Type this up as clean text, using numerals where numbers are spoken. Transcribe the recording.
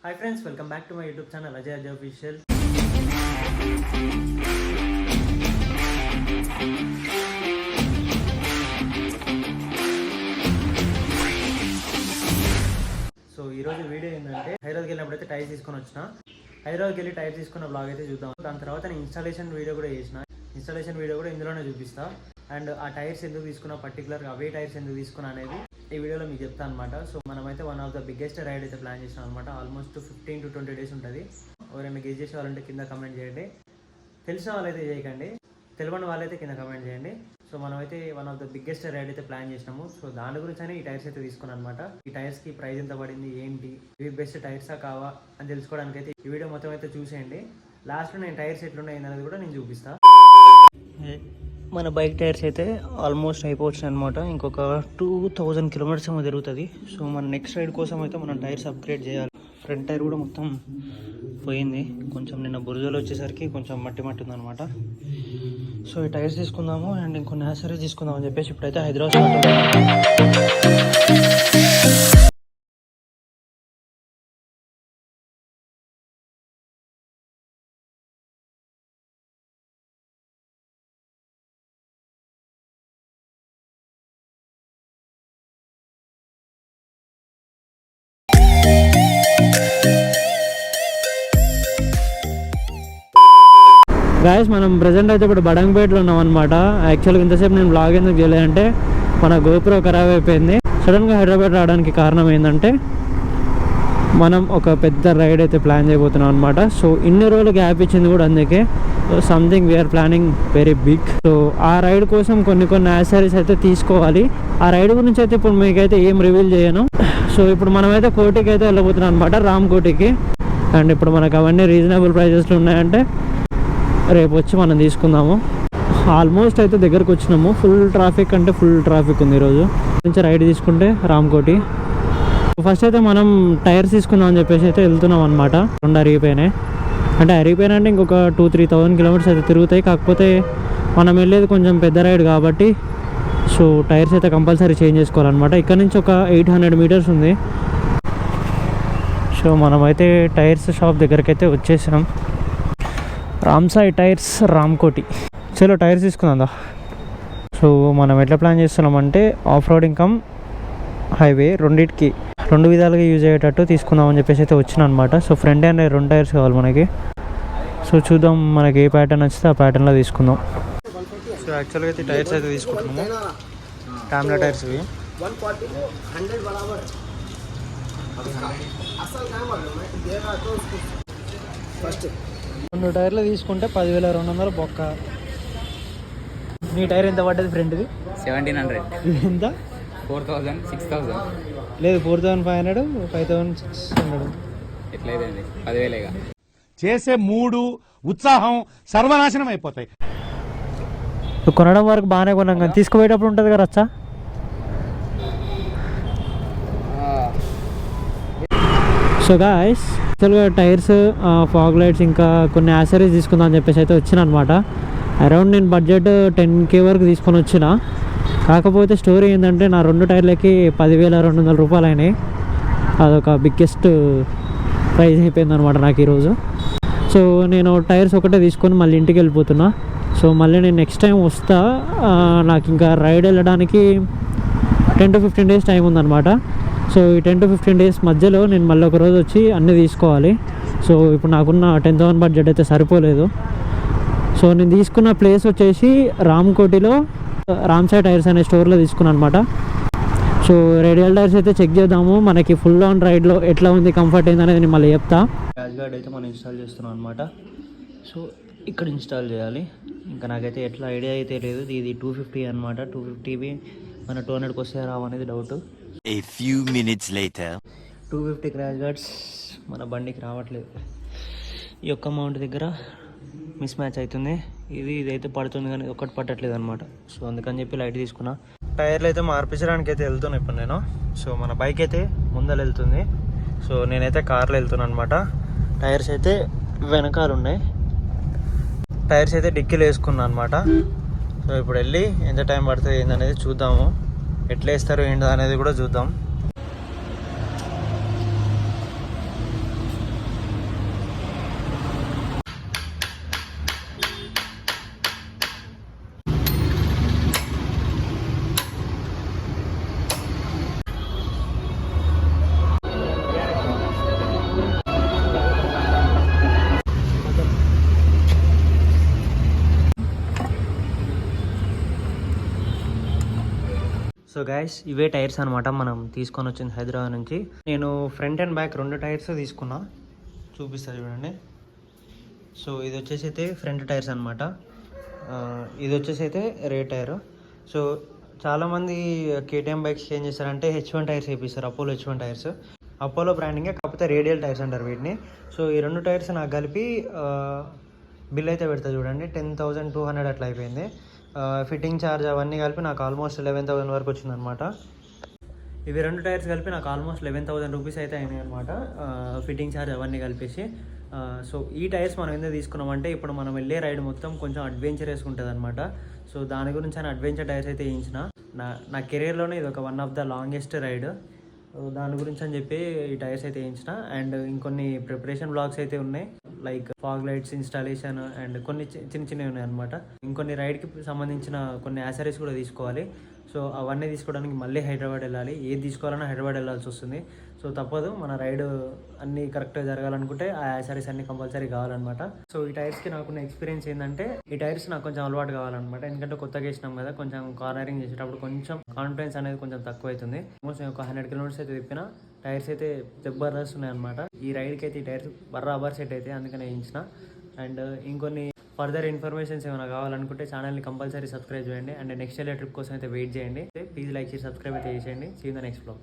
Hi friends, welcome back to my YouTube channel Ajay Official. So ఈ రోజు video ఏంటంటే హైదరాబాద్కి వెళ్ళినప్పుడైతే టైర్స్ తీసుకొని వచ్చిన. హైదరాబాద్కి వెళ్ళి టైర్స్ తీసుకున్న బ్లాగ్ అయితే చూద్దాం. దాని తర్వాత నేను ఇన్స్టాలేషన్ వీడియో కూడా చేసిన. ఇన్స్టాలేషన్ వీడియో కూడా ఇందులోనే చూపిస్తా. అండ్ ఆ టైర్స్ ఎందుకు తీసుకున్నా, పర్టికులర్గా అవే టైర్స్ ఎందుకు తీసుకున్నా అనేది ఈ వీడియోలో మీకు చెప్తాను అనమాట. సో మనమైతే one of the biggest ride అయితే ప్లాన్ చేసాం అనమాట. ఆల్మోస్ట్ 15 to 20 days ఉంటుంది. ఎవరైనా గెస్ చేసే వాళ్ళంటే కింద కమెంట్ చేయండి. తెలిసిన వాళ్ళైతే చేయకండి, తెలియని వాళ్ళైతే కింద కమెంట్ చేయండి. సో మనమైతే one of the biggest ride అయితే ప్లాన్ చేసినాము. సో దాని గురించి ఈ టైర్స్ అయితే తీసుకున్నాను అనమాట. ఈ టైర్స్కి ప్రైస్ ఎంత పడింది, ఏంటి, ఇవి బెస్ట్ టైర్సా కావా అని తెలుసుకోవడానికి అయితే ఈ వీడియో మొత్తం అయితే చూసేయండి. లాస్ట్లో నేను టైర్స్ ఎట్లున్నాయి అనేది కూడా నేను చూపిస్తాను. మన బైక్ టైర్స్ అయితే ఆల్మోస్ట్ అయిపోవచ్చు అనమాట. ఇంకొక 2000 kilometers ఏమో తిరుగుతుంది. సో మన నెక్స్ట్ రైడ్ కోసం అయితే మనం టైర్స్ అప్గ్రేడ్ చేయాలి. ఫ్రంట్ టైర్ కూడా మొత్తం పోయింది. కొంచెం నిన్న బురదలో వచ్చేసరికి కొంచెం మట్టి ఉందన్నమాట. సో ఈ టైర్స్ తీసుకుందాము అండ్ ఇంకొన్ని యాక్సెసరీస్ తీసుకుందాం అని చెప్పేసి ఇప్పుడైతే హైదరాబాద్ గాయస్, మనం ప్రజెంట్ అయితే ఇప్పుడు బడంగపేటలో ఉన్నాం అనమాట. యాక్చువల్గా ఇంతసేపు నేను బ్లాగ్ ఎందుకు చేయలేదంటే మన గోప్రో ఖరాబ్ అయిపోయింది. సడన్గా హైదరాబాద్ రావడానికి కారణం ఏంటంటే మనం ఒక పెద్ద రైడ్ అయితే ప్లాన్ చేయబోతున్నాం అనమాట. సో ఇన్ని రోజులు గ్యాప్ ఇచ్చింది కూడా అందుకే. Something we are planning very big. So ఆ రైడ్ కోసం కొన్ని యాక్సెసరీస్ అయితే తీసుకోవాలి. ఆ రైడ్ గురించి అయితే ఇప్పుడు మీకైతే ఏం రివీల్ చేయను. సో ఇప్పుడు మనమైతే కోటికి అయితే వెళ్ళబోతున్నాం అనమాట, రామ్ కోటికి. అండ్ ఇప్పుడు మనకు అవన్నీ రీజనబుల్ ప్రైజెస్లో ఉన్నాయంటే రేపు వచ్చి మనం తీసుకుందాము. ఆల్మోస్ట్ అయితే దగ్గరకు వచ్చినాము. ఫుల్ ట్రాఫిక్ అంటే ఫుల్ ట్రాఫిక్ ఉంది ఈరోజు. నుంచి రైడ్ తీసుకుంటే రామ్కోటి. ఫస్ట్ అయితే మనం టైర్స్ తీసుకుందాం అని చెప్పేసి అయితే వెళ్తున్నాం అనమాట. రెండు అరిగిపోయినాయి. అంటే అరిగిపోయినా అంటే ఇంకొక 2-3,000 kilometers అయితే తిరుగుతాయి. కాకపోతే మనం వెళ్ళేది కొంచెం పెద్ద రైడ్ కాబట్టి సో టైర్స్ అయితే కంపల్సరీ చేంజ్ చేసుకోవాలన్నమాట. ఇక్కడ నుంచి ఒక 800 meters ఉంది. సో మనమైతే టైర్స్ షాప్ దగ్గరికి అయితే వచ్చేసాం. రామ్సాయి టైర్స్, రామ్కోటి. చలో టైర్స్ తీసుకుందా. సో మనం ఎట్లా ప్లాన్ చేస్తున్నామంటే ఆఫ్ రోడింగ్ కమ్ హైవే రెండింటికి రెండు విధాలుగా యూజ్ అయ్యేటట్టు తీసుకుందామని చెప్పేసి అయితే వచ్చిన అనమాట. సో ఫ్రంట్ అండ్ రెండు టైర్స్ కావాలి మనకి. సో చూద్దాం మనకి ఏ ప్యాటర్న్ నచ్చితే ఆ ప్యాటర్న్లో తీసుకుందాం. సో యాక్చువల్గా అయితే టైర్స్ అయితే తీసుకుంటున్నాము. టామ్లా టైర్స్ ఇవి. రెండు టైర్లు తీసుకుంటే 10,200 బొక్క. నీ టైర్ ఎంత పడ్డది ఫ్రంట్ది? 1700. ఎంత? 4000, 6000. లేదు 4500, 5600. ఎట్లయితే 10,000. చేసే మూడు ఉత్సాహం సర్వనాశనం అయిపోతాయి. కొనడం వరకు బాగానే కొన్నాం కానీ తీసుకుపోయేటప్పుడు ఉంటుంది కదా రచ్చా. సో గాయస్, యాక్చువల్గా టైర్స్, ఫాగ్ లైట్స్, ఇంకా కొన్ని యాక్సెసరీస్ తీసుకుందాం అని చెప్పేసి అయితే వచ్చిన అనమాట. అరౌండ్ నేను బడ్జెట్ 10K వరకు తీసుకొని వచ్చిన. కాకపోతే స్టోరీ ఏంటంటే నా రెండు టైర్లకి 10,200 రూపాయలు అయినాయి. అదొక బిగ్గెస్ట్ ప్రైజ్ అయిపోయింది అనమాట నాకు ఈరోజు. సో నేను టైర్స్ ఒకటే తీసుకొని మళ్ళీ ఇంటికి వెళ్ళిపోతున్నా. సో మళ్ళీ నేను నెక్స్ట్ టైం వస్తా. నాకు ఇంకా రైడ్ వెళ్ళడానికి 10 to 15 days టైం ఉందన్నమాట. సో ఈ 10 to 15 days మధ్యలో నేను మళ్ళీ ఒక రోజు వచ్చి అన్నీ తీసుకోవాలి. సో ఇప్పుడు నాకున్న 10,000 బడ్జెట్ అయితే సరిపోలేదు. సో నేను తీసుకున్న ప్లేస్ వచ్చేసి రామ్కోటిలో రామ్సాయి టైర్స్ అనే స్టోర్లో తీసుకున్నాను అనమాట. సో రేడియల్ టైర్స్ అయితే చెక్ చేద్దాము. మనకి ఫుల్ ఆన్ రైడ్లో ఎట్లా ఉంది, కంఫర్ట్ ఏంది అనేది నేను మళ్ళీ చెప్తా. ర్యాష్ గార్డ్ అయితే మనం ఇన్స్టాల్ చేస్తున్నాం అనమాట. సో ఇక్కడ ఇన్స్టాల్ చేయాలి. ఇంకా నాకైతే ఎట్లా ఐడియా అయితే లేదు. ఇది 250 అనమాట. 250 మన 200కి వస్తే రావనేది doubt. A few minutes later 250 crash guards మన బండికి రావట్లేదు. ఈ యొక్క అమౌంట్ దగ్గర మిస్ మ్యాచ్ అవుతుంది. ఇదైతే పడుతుంది కానీ ఒక్కటి పట్టట్లేదు అనమాట. సో అందుకని చెప్పి లైట్ తీసుకున్నా. టైర్లు అయితే మార్పించడానికి అయితే వెళ్తున్నా ఇప్పుడు నేను. సో మన బైక్ అయితే ముందర వెళ్తుంది. సో నేనైతే కార్లో వెళ్తున్నాను అనమాట. టైర్స్ అయితే వెనకాల ఉన్నాయి. టైర్స్ అయితే డిక్కీలు వేసుకున్నాను అనమాట. సో ఇప్పుడు వెళ్ళి ఎంత టైం పడుతుంది ఏందనేది చూద్దాము. ఎట్లా వేస్తారు ఏంటో అనేది కూడా చూద్దాం. సో గైస్ ఇవే టైర్స్ అనమాట మనం తీసుకొని వచ్చింది హైదరాబాద్ నుంచి. నేను ఫ్రంట్ అండ్ బ్యాక్ 2 టైర్స్ తీసుకున్నా, చూపిస్తా చూడండి. సో ఇది వచ్చేసి అయితే ఫ్రంట్ టైర్స్ అనమాట, ఇది వచ్చేసి అయితే రే టైర్. సో చాలామంది కేటీఎం బైక్స్ ఏం చేస్తారంటే H1 టైర్స్ వేపిస్తారు, అపోలో H1 టైర్స్, అపోలో బ్రాండింగే, కాకపోతే రేడియల్ టైర్స్ అంటారు వీటిని. సో ఈ 2 టైర్స్ నాకు కలిపి బిల్ అయితే పెడతా చూడండి, 10,200 అట్లా అయిపోయింది. ఫిట్టింగ్ ఛార్జ్ అవన్నీ కలిపి నాకు ఆల్మోస్ట్ 11,000 వరకు వచ్చిందనమాట. ఇవి 2 టైర్స్ కలిపి నాకు ఆల్మోస్ట్ 11,000 రూపీస్ అయితే అయినాయి అనమాట, ఫిట్టింగ్ ఛార్జ్ అవన్నీ కలిపేసి. సో ఈ టైర్స్ మనం ఎందుకు తీసుకున్నామంటే ఇప్పుడు మనం వెళ్ళే రైడ్ మొత్తం కొంచెం అడ్వెంచరస్గా ఉంటుంది అనమాట. సో దాని గురించి నేను అడ్వెంచర్ టైర్స్ అయితే వేయించిన. నా కెరీర్లోనే ఇది ఒక 1 ఆఫ్ ద లాంగెస్ట్ రైడ్, దాని గురించి అని చెప్పి ఈ టైర్స్ అయితే వేయించిన. అండ్ ఇంకొన్ని ప్రిపరేషన్ బ్లాగ్స్ అయితే ఉన్నాయి, like fog lights installation and కొన్ని చిన్నవి ఉన్నాయి అనమాట. ఇంకొన్ని రైడ్కి సంబంధించిన కొన్ని యాసరీస్ కూడా తీసుకోవాలి. సో అవన్నీ తీసుకోవడానికి మళ్ళీ హైదరాబాద్ వెళ్ళాలి, ఏది తీసుకోవాలన్నా హైదరాబాద్ వెళ్ళాల్సి వస్తుంది. సో తప్పదు, మన రైడ్ అన్నీ కరెక్ట్గా జరగాలనుకుంటే ఆ యాసరీస్ అన్నీ కంపల్సరీ కావాలన్నమాట. సో ఈ టైర్స్కి నాకున్న ఎక్స్పీరియన్స్ ఏంటంటే ఈ టైర్స్ నాకు కొంచెం అలవాటు కావాలన్నమాట, ఎందుకంటే కొత్తగా వేసినాం కదా, కొంచెం కార్నరింగ్ చేసేటప్పుడు కొంచెం కాన్ఫిడెన్స్ అనేది కొంచెం తక్కువ అవుతుంది. ఆల్మోస్ట్ ఒక 100 కిలోమీటర్స్ అయితే తిప్పిన, టైర్స్ అయితే జబర్దస్త్ ఉన్నాయి అనమాట. ఈ రైడ్కి అయితే ఈ టైర్స్ బరాబర్ సెట్ అయితే అందుకనే వేయించిన. అండ్ ఇంకొన్ని ఫర్దర్ ఇన్ఫర్మేషన్స్ ఏమైనా కావాలనుకుంటే ఛానల్ని కంపల్సరీ సబ్స్క్రైబ్ చేయండి. అండ్ నెక్స్ట్ వెళ్ళే ట్రిప్ కోసం అయితే వెయిట్ చేయండి. ప్లీజ్ లైక్ చేసి సబ్స్క్రైబ్ అయితే చేసేయండి. See in the next blog.